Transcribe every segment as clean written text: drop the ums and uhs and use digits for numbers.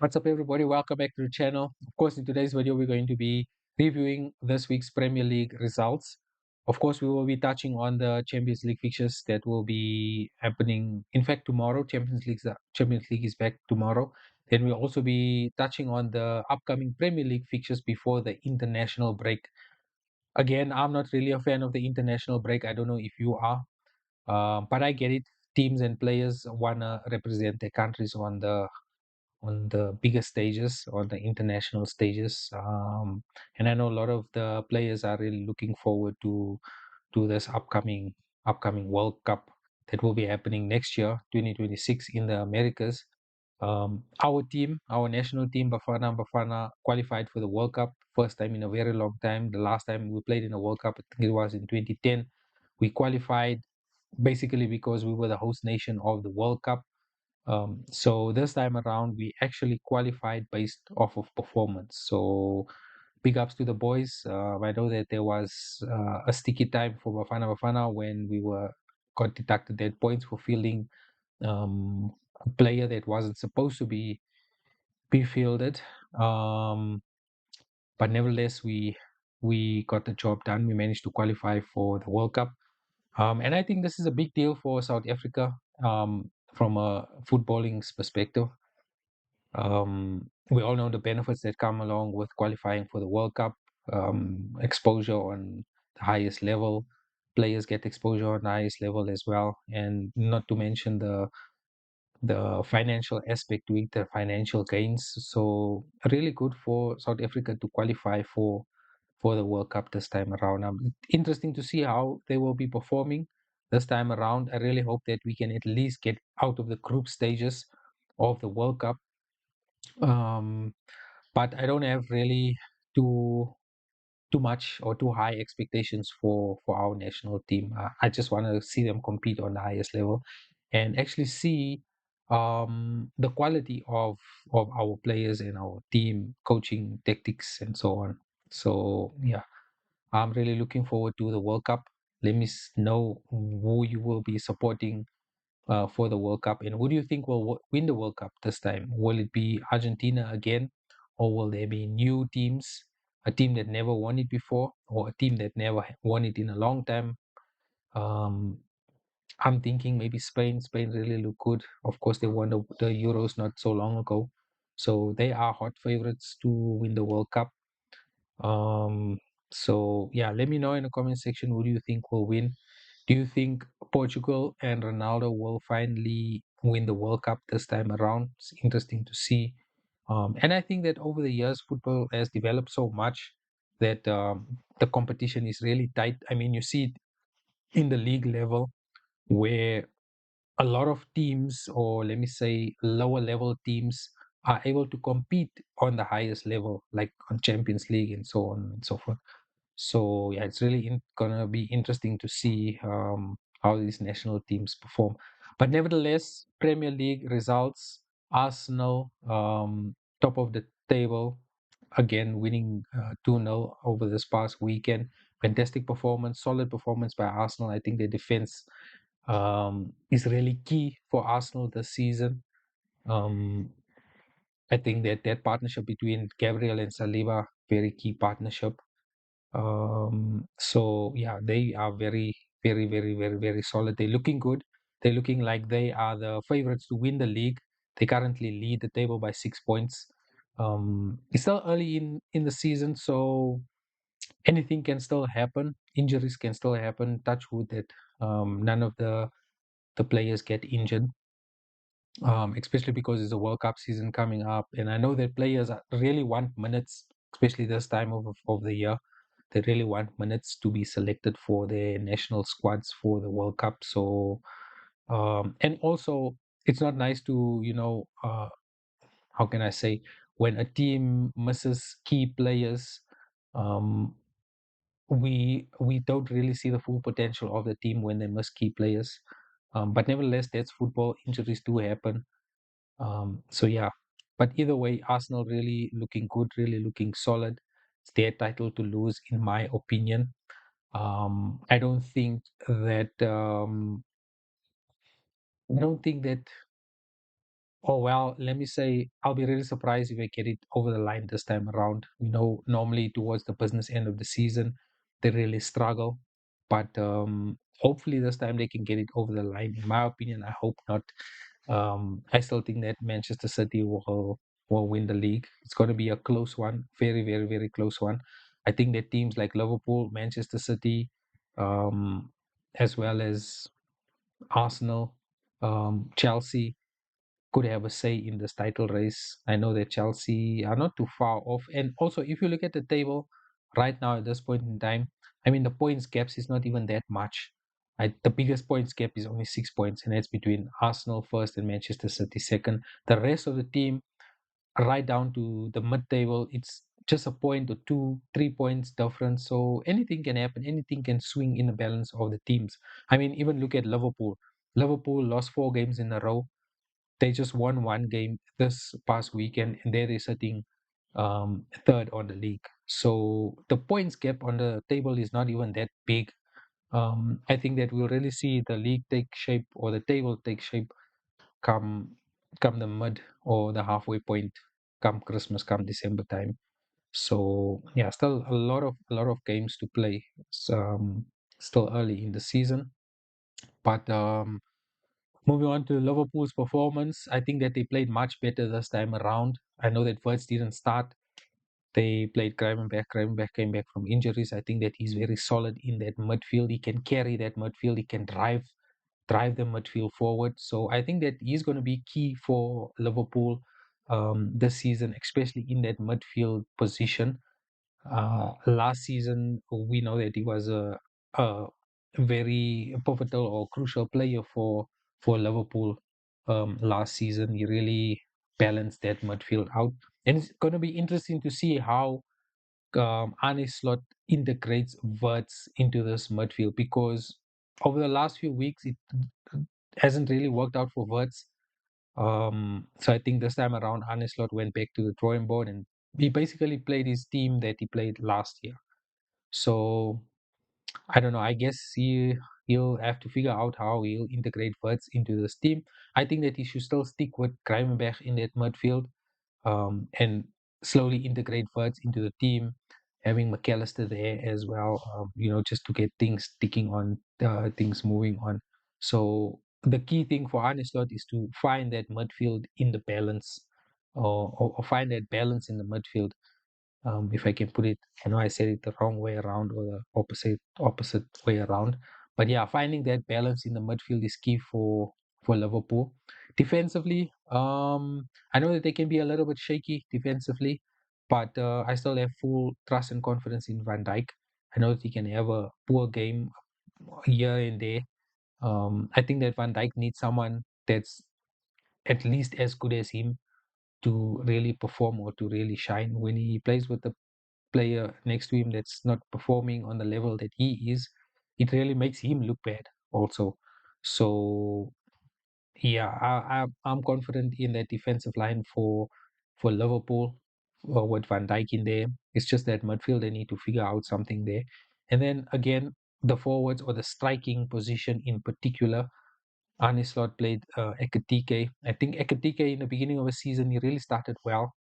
What's up, everybody? Welcome back to the channel. Of course, in today's video, we're going to be reviewing this week's Premier League results. Of course, we will be touching on the Champions League fixtures that will be happening. In fact, tomorrow, Champions League is back tomorrow. Then we'll also be touching on the upcoming Premier League fixtures before the international break. Again, I'm not really a fan of the international break. I don't know if you are, but I get it. Teams and players wanna represent their countries on the bigger stages, on the international stages. And I know a lot of the players are really looking forward to this upcoming World Cup that will be happening next year, 2026, in the Americas. Our national team, Bafana, qualified for the World Cup first time in a very long time. The last time we played in a World Cup, I think it was in 2010. We qualified basically because we were the host nation of the World Cup. So this time around, we actually qualified based off of performance. So big ups to the boys. I know that there was a sticky time for Bafana when we were got deducted dead points for fielding a player that wasn't supposed to be fielded. Um, but nevertheless, we got the job done. We managed to qualify for the World Cup. And I think this is a big deal for South Africa from a footballing perspective. We all know the benefits that come along with qualifying for the World Cup, exposure on the highest level. Players get exposure on the highest level as well, and not to mention the financial aspect to it, the financial gains. So really good for South Africa to qualify for the World Cup this time around. Interesting to see how they will be performing this time around. I really hope that we can at least get out of the group stages of the World Cup. Um, but I don't have really too too much or too high expectations for our national team. I just want to see them compete on the highest level and actually see the quality of our players and our team coaching tactics and so on. So yeah, I'm really looking forward to the World Cup. Let me know who you will be supporting for the World Cup, and who do you think will win the World Cup this time? Will it be Argentina again, or will there be new teams, a team that never won it before, or a team that never won it in a long time? Um, I'm thinking maybe Spain. Spain really look good. Of course, they won the Euros not so long ago, so they are hot favorites to win the World Cup. Um, so yeah, let me know in the comment section who do you think will win. Do you think Portugal and Ronaldo will finally win the World Cup this time around? It's interesting to see. And I think that over the years, football has developed so much that the competition is really tight. I mean, you see it in the league level where a lot of teams, or let me say lower level teams, are able to compete on the highest level, like on Champions League and so on and so forth. So yeah, it's really gonna be interesting to see how these national teams perform. But nevertheless, Premier League results: Arsenal top of the table, again winning 2-0 over this past weekend. Fantastic performance, solid performance by Arsenal. I think their defense is really key for Arsenal this season. Um, I think that partnership between Gabriel and Saliba, very key partnership. So yeah, they are very solid. They're looking good. They're looking like they are the favorites to win the league. They currently lead the table by 6 points. It's still early in the season, so anything can still happen. Injuries can still happen. Touch wood that none of the players get injured. Especially because it's a World Cup season coming up, and I know that players really want minutes, especially this time of the year. They really want minutes to be selected for their national squads for the World Cup. So, and also, it's not nice to, how can I say, when a team misses key players, um, we don't really see the full potential of the team when they miss key players. But nevertheless, that's football. Injuries do happen. So yeah, but either way, Arsenal really looking good, really looking solid. It's their title to lose, in my opinion. I don't think that Oh well, let me say I'll be really surprised if I get it over the line this time around. Normally towards the business end of the season, they really struggle, but hopefully this time they can get it over the line. In my opinion, I hope not. I still think that Manchester City will win the league. It's going to be a close one, very, very, very close one. I think that teams like Liverpool, Manchester City, um, as well as Arsenal, Chelsea could have a say in this title race. I know that Chelsea are not too far off. And also, if you look at the table right now at this point in time, I mean, the points gaps is not even that much. The biggest points gap is only 6 points, and that's between Arsenal first and Manchester City second. The rest of the team, right down to the mid table, it's just a point or two, 3 points difference. So anything can happen, anything can swing in the balance of the teams. I mean, even look at Liverpool. Liverpool lost 4 games in a row. They just won one game this past weekend, and they're sitting third on the league. So the points gap on the table is not even that big. I think that we'll really see the league take shape or the table take shape come come the mid or the halfway point, come Christmas, come December time. So yeah, still a lot of games to play. It's still early in the season, but moving on to Liverpool's performance, I think that they played much better this time around. I know that Wirtz didn't start. They played Gravenberch. Gravenberch came back from injuries. I think that he's very solid in that midfield. He can carry that midfield. He can drive the midfield forward. So I think that he's going to be key for Liverpool this season, especially in that midfield position. Last season, we know that he was a very pivotal or crucial player for Liverpool. Last season, he really balanced that midfield out, and it's going to be interesting to see how Arne Slot integrates Wirtz into this midfield because over the last few weeks, it hasn't really worked out for Wirtz. So I think this time around, Arne Slot went back to the drawing board and he basically played his team that he played last year. So I don't know. I guess he'll have to figure out how he'll integrate Wirtz into this team. I think that he should still stick with Gravenberch in that midfield, and slowly integrate Wirtz into the team, having McAllister there as well. Just to get things ticking on, things moving on. So the key thing for Arne Slot is to find that midfield in the balance, or find that balance in the midfield, if I can put it. I know I said it the wrong way around or the opposite way around, but yeah, finding that balance in the midfield is key for Liverpool. Defensively, I know that they can be a little bit shaky defensively, but I still have full trust and confidence in Van Dijk. I know that he can have a poor game here and there. I think that Van Dijk needs someone that's at least as good as him to really perform or to really shine when he plays with the player next to him that's not performing on the level that he is. It really makes him look bad also. So yeah, I'm confident in that defensive line for Liverpool, with Van Dijk in there. It's just that midfield they need to figure out something there. And then again, the forwards or the striking position in particular, Arne Slot played Ekatike. I think Ekatike in the beginning of the season he really started well.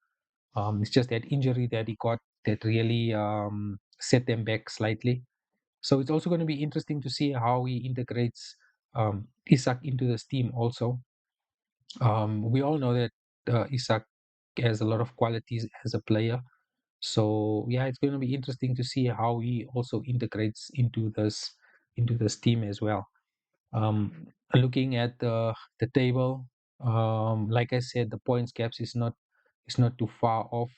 It's just that injury that he got that really set them back slightly. So it's also going to be interesting to see how he integrates Isak into this team also. We all know that Isak has a lot of qualities as a player. So yeah, it's going to be interesting to see how he also integrates into this team as well. Looking at the table, like I said, the points gaps is not too far off.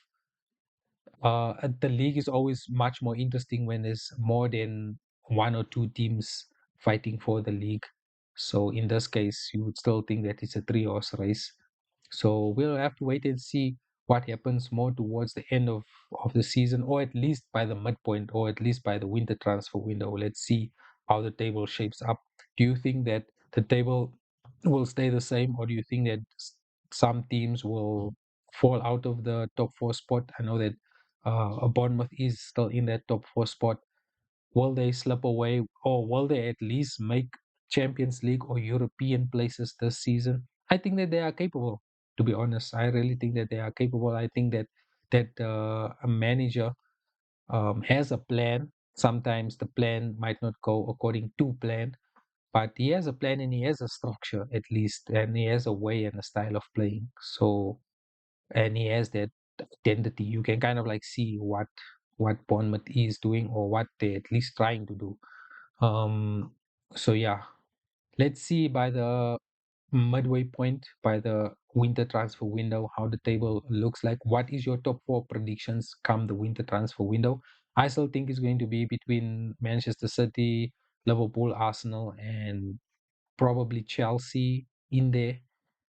The league is always much more interesting when there's more than one or two teams fighting for the league. So in this case, you would still think that it's a three-horse race. So we'll have to wait and see what happens more towards the end of the season, or at least by the midpoint, or at least by the winter transfer window. Let's see how the table shapes up. Do you think that the table will stay the same, or do you think that some teams will fall out of the top four spot? I know that Bournemouth is still in that top four spot. Will they slip away, or will they at least make Champions League or European places this season? I think that they are capable. To be honest, I really think that they are capable. I think that a manager has a plan. Sometimes the plan might not go according to plan, but he has a plan and he has a structure at least, and he has a way and a style of playing. So, and he has that identity. You can kind of like see what Bournemouth is doing or what they're at least trying to do. Um, so yeah, let's see by the midway point, by the winter transfer window, how the table looks like. What is your top four predictions come the winter transfer window? I still think it's going to be between Manchester City, Liverpool, Arsenal, and probably Chelsea in there.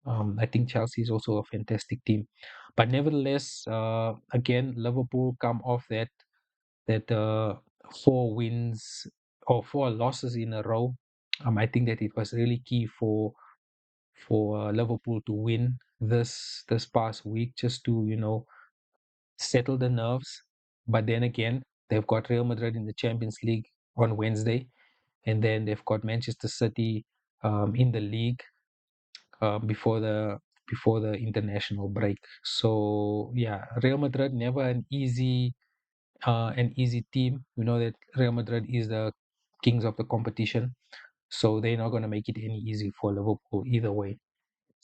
I think Chelsea is also a fantastic team, but nevertheless, again, Liverpool come off that four wins or four losses in a row. I think that it was really key for Liverpool to win this past week, just to settle the nerves. But then again, they've got Real Madrid in the Champions League on Wednesday, and then they've got Manchester City in the league before the international break. So yeah, Real Madrid never an easy team. We know that Real Madrid is the kings of the competition, so they're not going to make it any easy for Liverpool either way.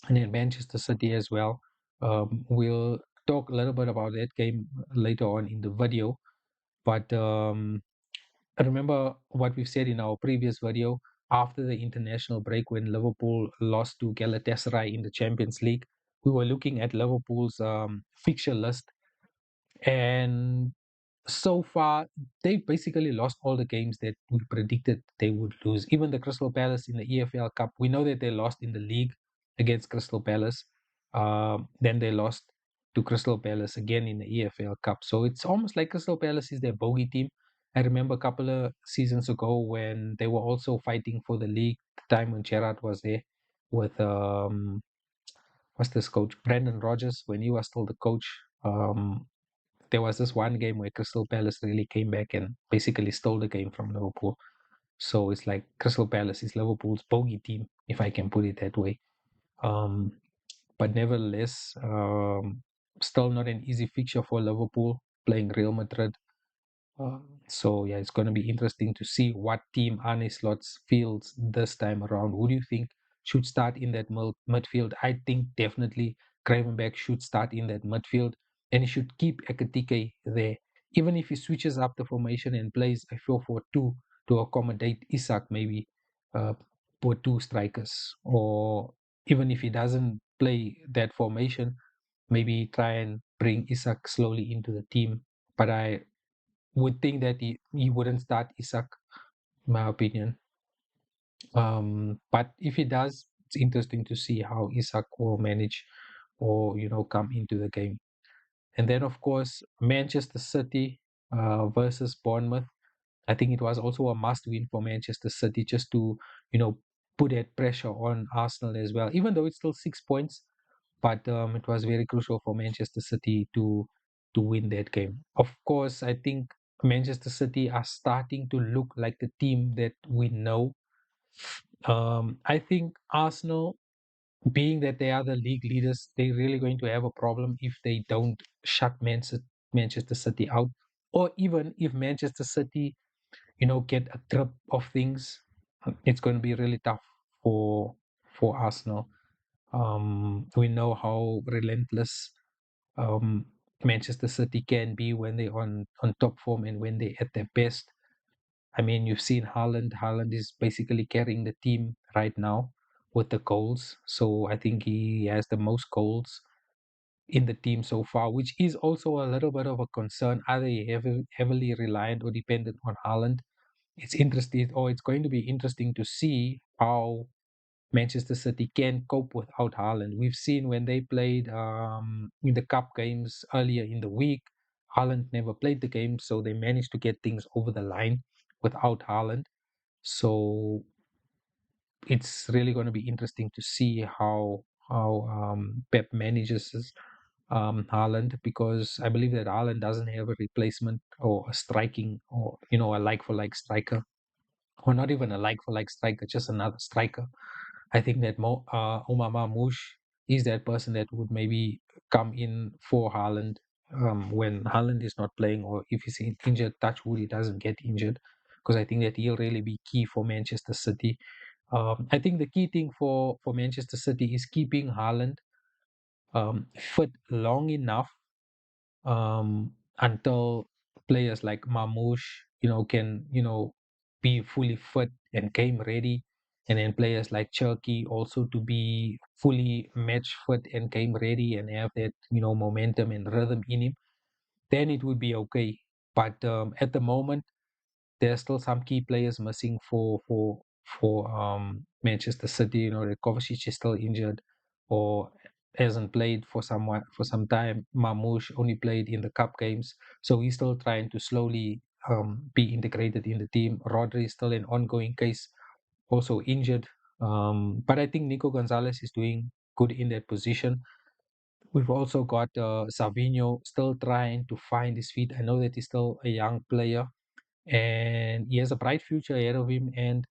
And then Manchester City as well. We'll talk a little bit about that game later on in the video. But remember what we've said in our previous video after the international break when Liverpool lost to Galatasaray in the Champions League. We were looking at Liverpool's fixture list, and so far they basically lost all the games that we predicted they would lose. Even the Crystal Palace in the EFL Cup, we know that they lost in the league against Crystal Palace. Then they lost to Crystal Palace again in the EFL Cup. So it's almost like Crystal Palace is their bogey team. I remember a couple of seasons ago when they were also fighting for the league, the time when Gerrard was there with what's this coach, Brendan Rodgers, when he was still the coach. There was this one game where Crystal Palace really came back and basically stole the game from Liverpool. So it's like Crystal Palace is Liverpool's bogey team, if I can put it that way. Um, but nevertheless, still not an easy fixture for Liverpool playing Real Madrid. So yeah, it's going to be interesting to see what team Arne Slot fields this time around. Who do you think should start in that midfield? I think definitely Gravenberch should start in that midfield, and he should keep Ekatike there. Even if he switches up the formation and plays a 4-4-2 to accommodate Isak, maybe put two strikers, or even if he doesn't play that formation, maybe try and bring Isak slowly into the team. But I would think that he wouldn't start Isak, in my opinion. But if he does, it's interesting to see how Isak will manage or come into the game. And then of course Manchester City versus Bournemouth. I think it was also a must win for Manchester City just to you know put that pressure on Arsenal as well. Even though it's still 6 points, but it was very crucial for Manchester City to win that game. Of course, I think Manchester City are starting to look like the team that we know. I think Arsenal, being that they are the league leaders, they're really going to have a problem if they don't shut Manchester City out, or even if Manchester City, get a grip of things. It's going to be really tough for Arsenal. We know how relentless um, Manchester City can be when they're on top form and when they're at their best. I mean, you've seen Haaland. Haaland is basically carrying the team right now with the goals. So I think he has the most goals in the team so far, which is also a little bit of a concern. Are they heavily reliant or dependent on Haaland? It's interesting, or it's going to be interesting to see how Manchester City can cope without Haaland. We've seen when they played in the cup games earlier in the week, Haaland never played the game, so they managed to get things over the line without Haaland. So it's really going to be interesting to see how Pep manages Haaland, because I believe that Haaland doesn't have a replacement or a striking or a like for like striker, or not even a like for like striker, just another striker. I think that Omar Marmoush is that person that would maybe come in for Haaland when Haaland is not playing, or if he's injured, touch wood, he doesn't get injured, because I think that he'll really be key for Manchester City. I think the key thing for Manchester City is keeping Haaland fit long enough until players like Mamouche, can be fully fit and game ready, and then players like Cherky also to be fully match fit and game ready and have that momentum and rhythm in him. Then it would be okay. But at the moment, there's still some key players missing for Manchester City. That Kovacic is still injured or hasn't played for some time. Mamouche only played in the cup games, so he's still trying to slowly be integrated in the team. Rodri is still an ongoing case, also injured. But I think Nico Gonzalez is doing good in that position. We've also got Savinho still trying to find his feet. I know that he's still a young player, and he has a bright future ahead of him. And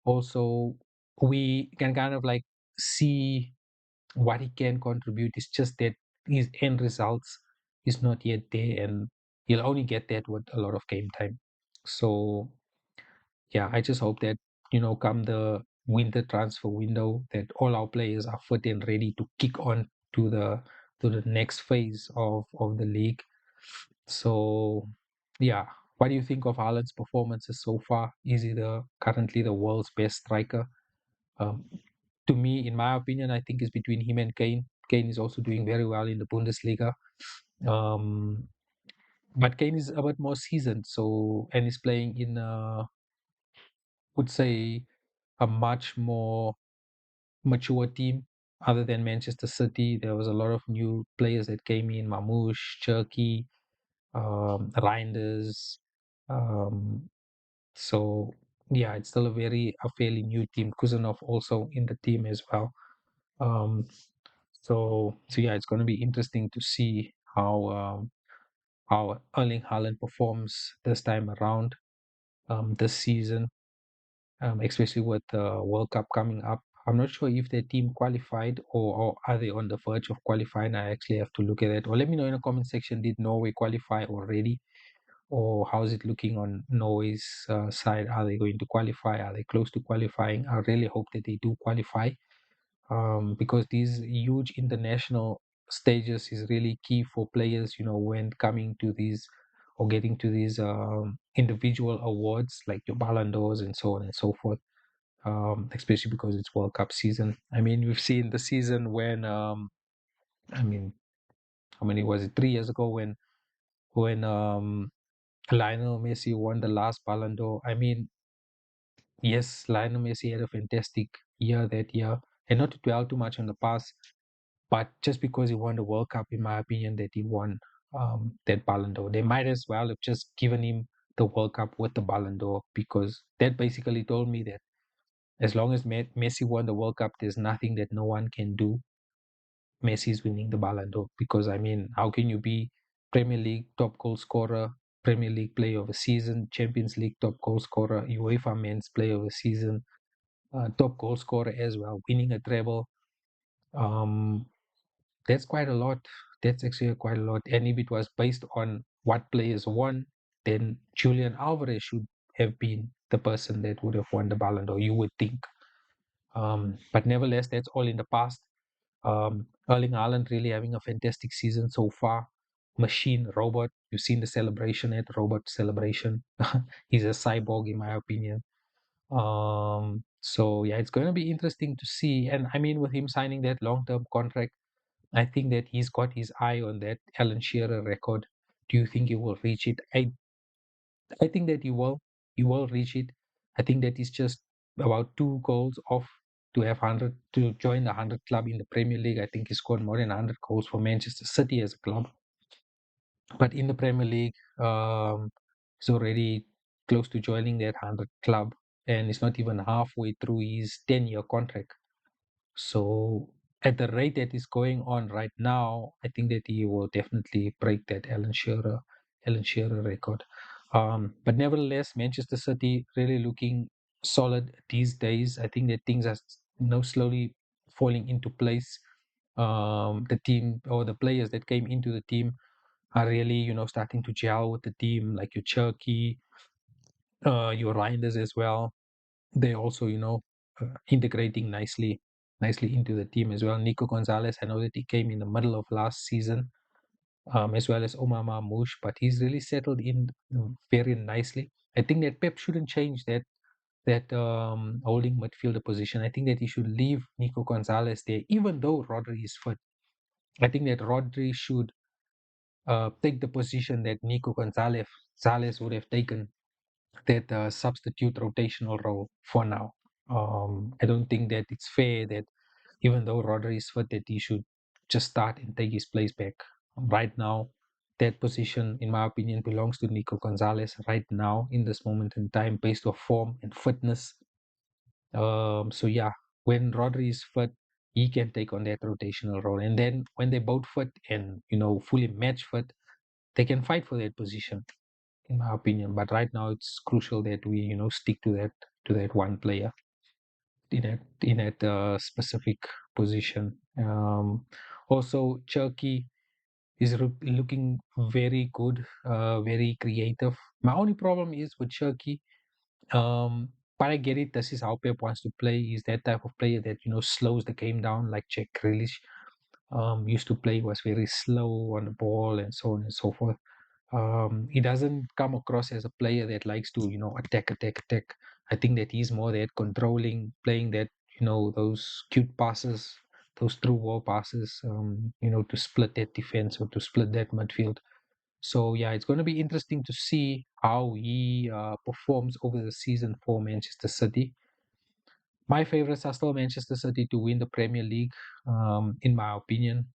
also, we can kind of like see what he can contribute. It's just that his end results is not yet there, and he'll only get that with a lot of game time. So yeah, I just hope that come the winter transfer window, that all our players are fit and ready to kick on to the next phase of the league. So, yeah, what do you think of Haaland's performances so far? Is he currently the world's best striker? Um, to me, in my opinion, I think it's between him and Kane. Kane is also doing very well in the Bundesliga. Um, but Kane is a bit more seasoned, so and is playing in would say a much more mature team other than Manchester City. There was a lot of new players that came in: Mamouche, Cherky, Reinders. Um, so yeah, it's still a fairly new team. Kuzanov also in the team as well. Um, so yeah, it's going to be interesting to see how Erling Haaland performs this time around, this season, especially with the World Cup coming up. I'm not sure if their team qualified, or are they on the verge of qualifying. I actually have to look at it. Or let me know in the comment section, did Norway qualify already? Or how's it looking on Norway's side? Are they going to qualify? Are they close to qualifying? I really hope that they do qualify, because these huge international stages is really key for players, when coming to these or getting to these individual awards like your Ballon d'Ors and so on and so forth, especially because it's World Cup season. I mean, we've seen the season when, I mean, how many was it? 3 years ago when Lionel Messi won the last Ballon d'Or. I mean, yes, Lionel Messi had a fantastic year that year, and not to dwell too much on the past, but just because he won the World Cup, in my opinion, that he won that Ballon d'Or, they might as well have just given him the World Cup with the Ballon d'Or, because that basically told me that as long as Messi won the World Cup, there's nothing that no one can do. Messi's winning the Ballon d'Or, because I mean, how can you be Premier League top goal scorer, Premier League Player of the Season, Champions League top goal scorer, UEFA Men's Player of the Season, top goal scorer as well, winning a treble? Um, that's quite a lot. That's actually quite a lot. And if it was based on what players won, then Julian Alvarez should have been the person that would have won the Ballon d'Or, you would think. But nevertheless, that's all in the past. Erling Haaland really having a fantastic season so far. Machine, robot. You've seen the celebration at robot celebration. He's a cyborg, in my opinion. So yeah, it's going to be interesting to see. And I mean, with him signing that long-term contract, I think that he's got his eye on that Alan Shearer record. Do you think he will reach it? I think that he will. He will reach it. I think that he's just about 2 goals off to have 100, to join the 100 club in the Premier League. I think he scored more than 100 goals for Manchester City as a club. But in the Premier League, he's already close to joining that 100 club, and it's not even halfway through his 10-year contract. So at the rate that is going on right now, I think that he will definitely break that Alan Shearer record. But nevertheless, Manchester City really looking solid these days. I think that things are slowly falling into place. The team or the players that came into the team are really, starting to gel with the team, like your Cherky, your Reinders as well. They also, integrating nicely into the team as well. Nico Gonzalez, I know that he came in the middle of last season, as well as Omar Marmoush, but he's really settled in very nicely. I think that Pep shouldn't change that holding midfielder position. I think that he should leave Nico Gonzalez there, even though Rodri is fit. I think that Rodri should take the position that Nico Gonzalez would have taken, that substitute rotational role for now. I don't think that it's fair that even though Rodri is fit, that he should just start and take his place back. Right now, that position, in my opinion, belongs to Nico Gonzalez right now in this moment in time, based off form and fitness. So yeah, when Rodri is fit, he can take on that rotational role, and then when they both fit and fully match fit, they can fight for that position, in my opinion. But right now, it's crucial that we stick to that one player in that specific position. Also, Turkey is looking very good, very creative. My only problem is with Turkey. But I get it. This is how Pep wants to play. He's that type of player that slows the game down, like Jack Grealish used to play. Was very slow on the ball and so on and so forth. He doesn't come across as a player that likes to attack, attack, attack. I think that he's more that controlling, playing that those cute passes, those through ball passes, to split that defense or to split that midfield. So yeah, it's going to be interesting to see how he performs over the season for Manchester City. My favorites are still Manchester City to win the Premier League. In my opinion,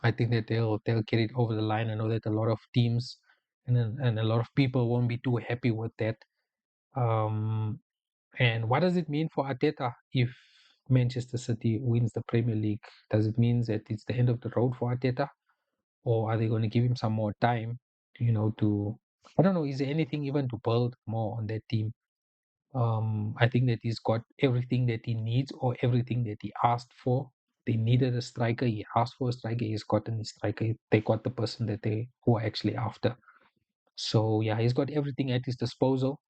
I think that they'll get it over the line. I know that a lot of teams and a lot of people won't be too happy with that. Um, and what does it mean for Arteta if Manchester City wins the Premier League? Does it mean that it's the end of the road for Arteta, or are they going to give him some more time? To I don't know. Is there anything even to build more on that team? I think that he's got everything that he needs or everything that he asked for. They needed a striker. He asked for a striker. He's gotten a striker. They got the person that they were actually after. So yeah, he's got everything at his disposal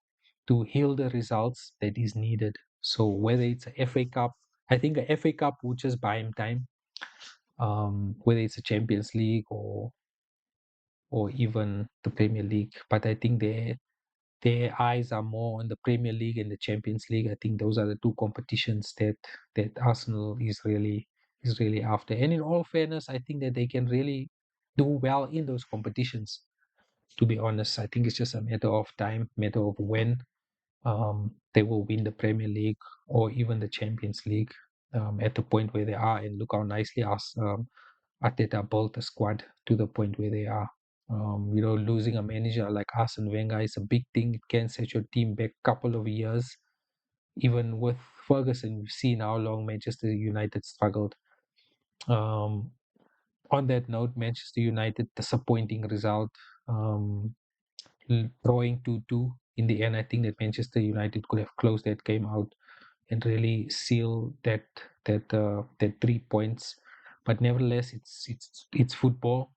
to heal the results that is needed. So whether it's a FA Cup, I think a FA Cup would just buy him time. Whether it's a Champions League or even the Premier League, but I think their eyes are more on the Premier League and the Champions League. I think those are the two competitions that Arsenal is really after. And in all fairness, I think that they can really do well in those competitions. To be honest, I think it's just a matter of time, matter of when they will win the Premier League or even the Champions League at the point where they are. And look how nicely Arteta built the squad to the point where they are. Losing a manager like Arsene Wenger is a big thing. It can set your team back a couple of years. Even with Ferguson, we've seen how long Manchester United struggled. Um, on that note, Manchester United disappointing result, drawing 2-2 in the end. I think that Manchester United could have closed that game out and really seal that 3 points. But nevertheless, it's football.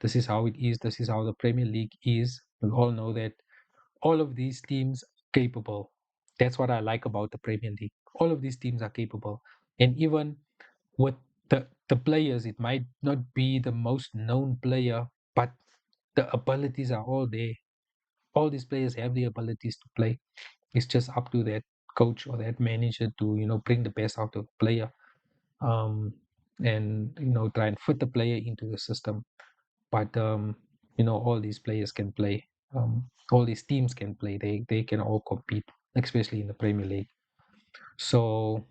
This is how it is. This is how the Premier League is. We all know that all of these teams are capable. That's what I like about the Premier League. All of these teams are capable, and even with the players, it might not be the most known player, but the abilities are all there. All these players have the abilities to play. It's just up to that coach or that manager to bring the best out of the player, um, and try and fit the player into the system. But all these players can play. All these teams can play. They can all compete, especially in the Premier League. So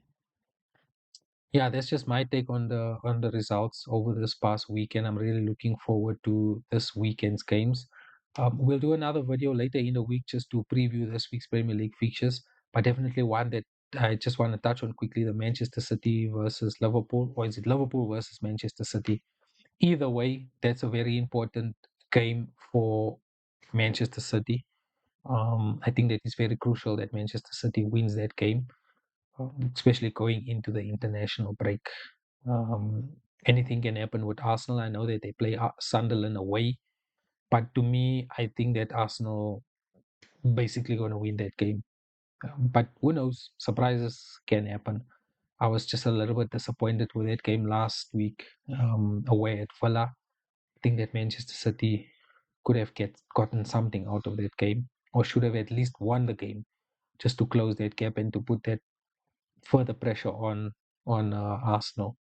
yeah, that's just my take on the results over this past weekend. I'm really looking forward to this weekend's games. We'll do another video later in the week just to preview this week's Premier League fixtures, but definitely one that I just want to touch on quickly: the Manchester City versus Liverpool, or is it Liverpool versus Manchester City? Either way, that's a very important game for Manchester City. I think that it's very crucial that Manchester City wins that game, especially going into the international break. anything can happen with Arsenal. I know that they play Sunderland away, but to me, I think that Arsenal basically going to win that game. But who knows? Surprises can happen. I was just a little bit disappointed with that game last week away at Villa. I think that Manchester City could have gotten something out of that game, or should have at least won the game, just to close that gap and to put that further pressure on Arsenal.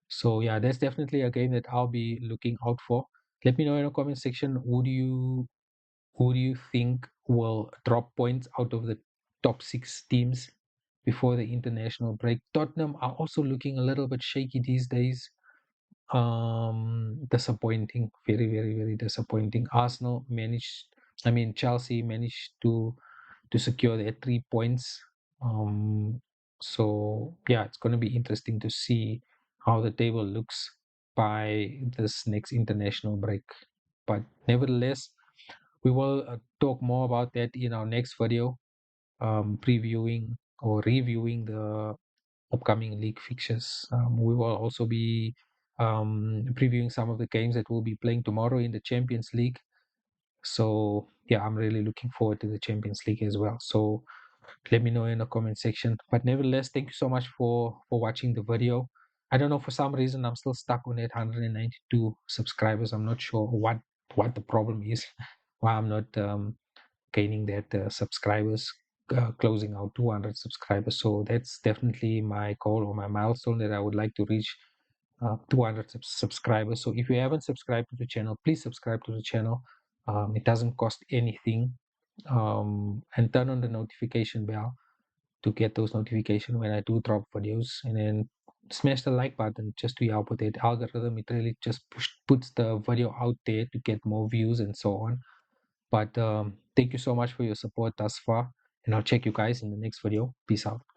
So yeah, that's definitely a game that I'll be looking out for. Let me know in the comment section who do you think will drop points out of the top six teams before the international break? Tottenham are also looking a little bit shaky these days. Disappointing, very, very, very disappointing. Chelsea managed to secure their 3 points. So yeah, it's going to be interesting to see how the table looks by this next international break. But nevertheless, we will talk more about that in our next video, previewing or reviewing the upcoming league fixtures. We will also be previewing some of the games that we'll be playing tomorrow in the Champions League. So yeah, I'm really looking forward to the Champions League as well. So let me know in the comment section. But nevertheless, thank you so much for watching the video. I don't know, for some reason I'm still stuck on 892 subscribers. I'm not sure what the problem is, why I'm not gaining that subscribers, closing out 200 subscribers. So that's definitely my goal or my milestone, that I would like to reach 200 subscribers. So if you haven't subscribed to the channel, please subscribe to the channel. It doesn't cost anything. And turn on the notification bell to get those notifications when I do drop videos, and then smash the like button just to help with it algorithm. It really just puts the video out there to get more views and so on. But thank you so much for your support thus far, and I'll check you guys in the next video. Peace out.